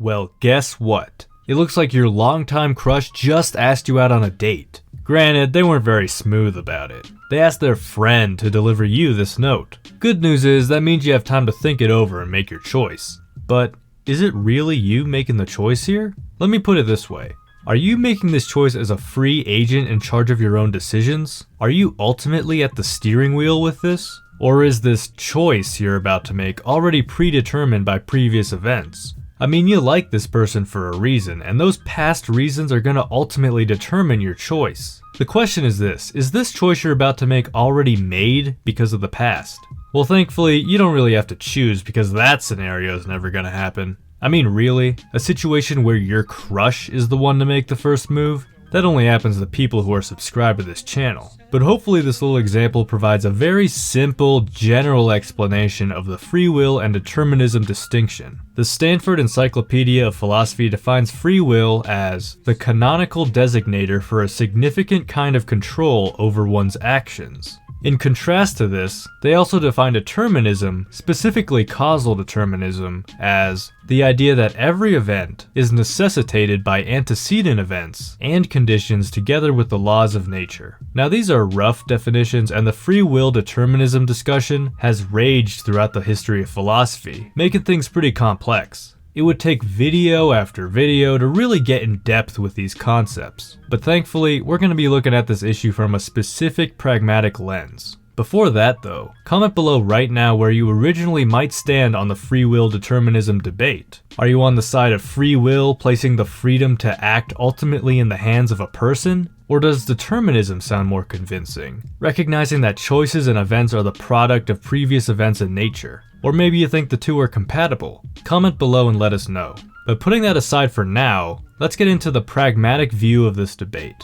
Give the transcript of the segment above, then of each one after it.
Well, guess what? It looks like your longtime crush just asked you out on a date. Granted, they weren't very smooth about it. They asked their friend to deliver you this note. Good news is that means you have time to think it over and make your choice. But is it really you making the choice here? Let me put it this way. Are you making this choice as a free agent in charge of your own decisions? Are you ultimately at the steering wheel with this? Or is this choice you're about to make already predetermined by previous events? I mean, you like this person for a reason, and those past reasons are going to ultimately determine your choice. The question is this choice you're about to make already made because of the past? Well, thankfully, you don't really have to choose because that scenario is never going to happen. I mean, really? A situation where your crush is the one to make the first move? That only happens to the people who are subscribed to this channel. But hopefully this little example provides a very simple, general explanation of the free will and determinism distinction. The Stanford Encyclopedia of Philosophy defines free will as the canonical designator for a significant kind of control over one's actions. In contrast to this, they also define determinism, specifically causal determinism, as the idea that every event is necessitated by antecedent events and conditions together with the laws of nature. Now these are rough definitions, and the free will determinism discussion has raged throughout the history of philosophy, making things pretty complex. It would take video after video to really get in depth with these concepts, but thankfully we're going to be looking at this issue from a specific pragmatic lens. Before that though, comment below right now where you originally might stand on the free will determinism debate. Are you on the side of free will, placing the freedom to act ultimately in the hands of a person? Or does determinism sound more convincing, recognizing that choices and events are the product of previous events in nature? Or maybe you think the two are compatible? Comment below and let us know. But putting that aside for now, let's get into the pragmatic view of this debate.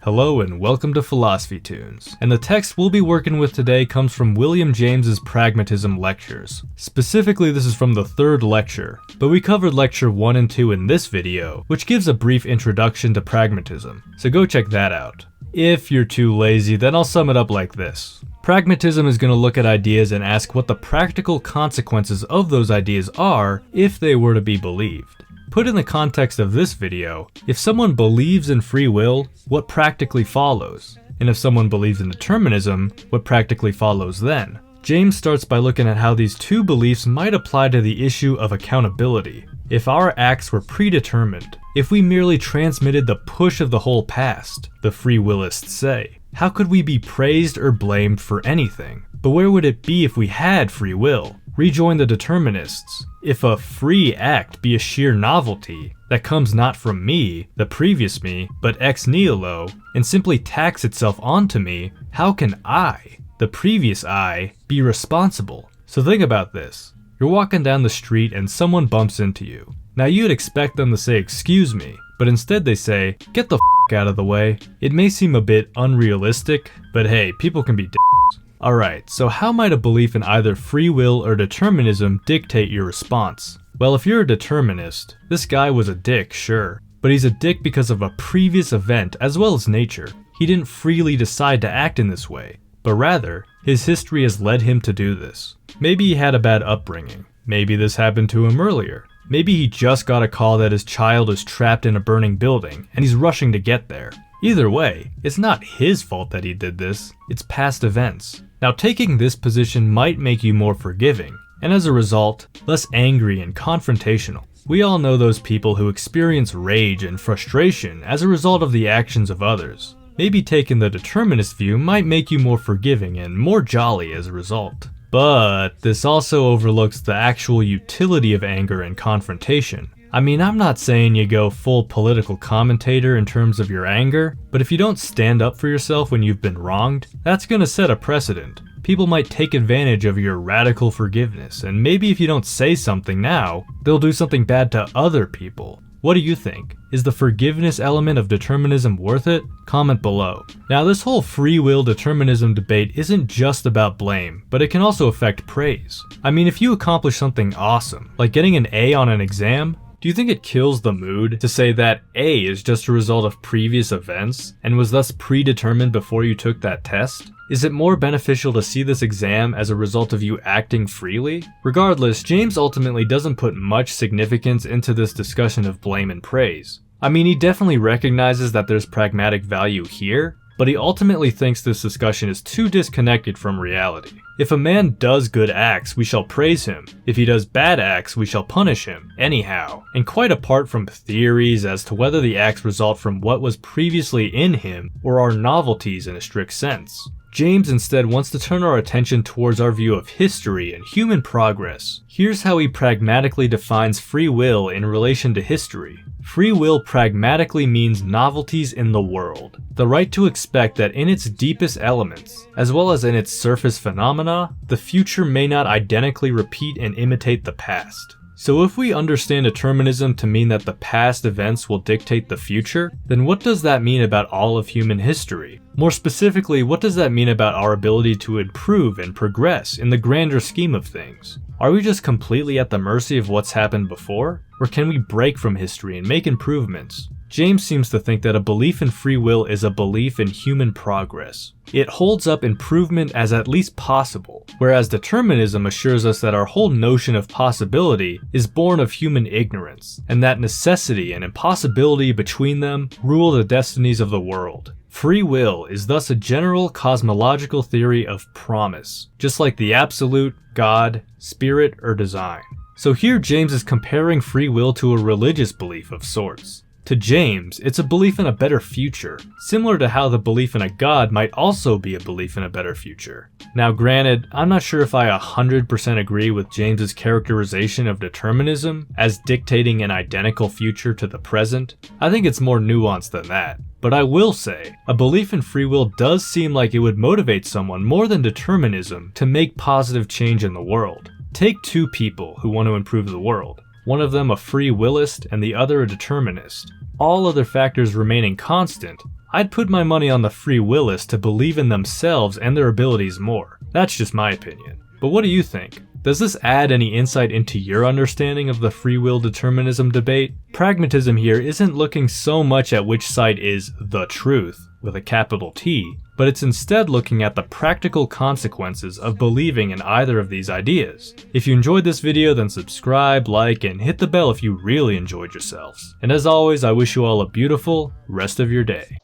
Hello and welcome to Philosophy Tunes, and the text we'll be working with today comes from William James's Pragmatism Lectures. Specifically, this is from the third lecture, but we covered lecture 1 and 2 in this video, which gives a brief introduction to pragmatism, so go check that out. If you're too lazy, then I'll sum it up like this. Pragmatism is going to look at ideas and ask what the practical consequences of those ideas are if they were to be believed. Put in the context of this video, if someone believes in free will, what practically follows? And if someone believes in determinism, what practically follows then? James starts by looking at how these two beliefs might apply to the issue of accountability. If our acts were predetermined, if we merely transmitted the push of the whole past, the free willists say, how could we be praised or blamed for anything? But where would it be if we had free will? Rejoin the determinists. If a free act be a sheer novelty that comes not from me, the previous me, but ex nihilo, and simply tacks itself onto me, how can I, the previous I, be responsible? So think about this. You're walking down the street and someone bumps into you. Now you'd expect them to say excuse me, but instead they say, get the f*** out of the way. It may seem a bit unrealistic, but hey, people can be d***s. Alright, so how might a belief in either free will or determinism dictate your response? Well, if you're a determinist, this guy was a dick, sure, but he's a dick because of a previous event as well as nature. He didn't freely decide to act in this way, but rather, his history has led him to do this. Maybe he had a bad upbringing. Maybe this happened to him earlier. Maybe he just got a call that his child is trapped in a burning building and he's rushing to get there. Either way, it's not his fault that he did this, it's past events. Now taking this position might make you more forgiving, and as a result, less angry and confrontational. We all know those people who experience rage and frustration as a result of the actions of others. Maybe taking the determinist view might make you more forgiving and more jolly as a result. But this also overlooks the actual utility of anger and confrontation. I mean, I'm not saying you go full political commentator in terms of your anger, but if you don't stand up for yourself when you've been wronged, that's gonna set a precedent. People might take advantage of your radical forgiveness, and maybe if you don't say something now, they'll do something bad to other people. What do you think? Is the forgiveness element of determinism worth it? Comment below. Now this whole free will determinism debate isn't just about blame, but it can also affect praise. I mean, if you accomplish something awesome, like getting an A on an exam, do you think it kills the mood to say that A is just a result of previous events and was thus predetermined before you took that test? Is it more beneficial to see this exam as a result of you acting freely? Regardless, James ultimately doesn't put much significance into this discussion of blame and praise. I mean, he definitely recognizes that there's pragmatic value here, but he ultimately thinks this discussion is too disconnected from reality. If a man does good acts, we shall praise him. If he does bad acts, we shall punish him, anyhow. And quite apart from theories as to whether the acts result from what was previously in him or are novelties in a strict sense. James instead wants to turn our attention towards our view of history and human progress. Here's how he pragmatically defines free will in relation to history. Free will pragmatically means novelties in the world. The right to expect that in its deepest elements, as well as in its surface phenomena, the future may not identically repeat and imitate the past. So if we understand determinism to mean that the past events will dictate the future, then what does that mean about all of human history? More specifically, what does that mean about our ability to improve and progress in the grander scheme of things? Are we just completely at the mercy of what's happened before? Or can we break from history and make improvements? James seems to think that a belief in free will is a belief in human progress. It holds up improvement as at least possible, whereas determinism assures us that our whole notion of possibility is born of human ignorance, and that necessity and impossibility between them rule the destinies of the world. Free will is thus a general cosmological theory of promise, just like the absolute, God, spirit, or design. So here James is comparing free will to a religious belief of sorts. To James, it's a belief in a better future, similar to how the belief in a god might also be a belief in a better future. Now granted, I'm not sure if I 100% agree with James's characterization of determinism as dictating an identical future to the present. I think it's more nuanced than that. But I will say, a belief in free will does seem like it would motivate someone more than determinism to make positive change in the world. Take two people who want to improve the world. One of them a free willist and the other a determinist. All other factors remaining constant, I'd put my money on the free willist to believe in themselves and their abilities more. That's just my opinion. But what do you think? Does this add any insight into your understanding of the free will determinism debate? Pragmatism here isn't looking so much at which side is the truth, with a capital T, but it's instead looking at the practical consequences of believing in either of these ideas. If you enjoyed this video, then subscribe, like, and hit the bell if you really enjoyed yourselves. And as always, I wish you all a beautiful rest of your day.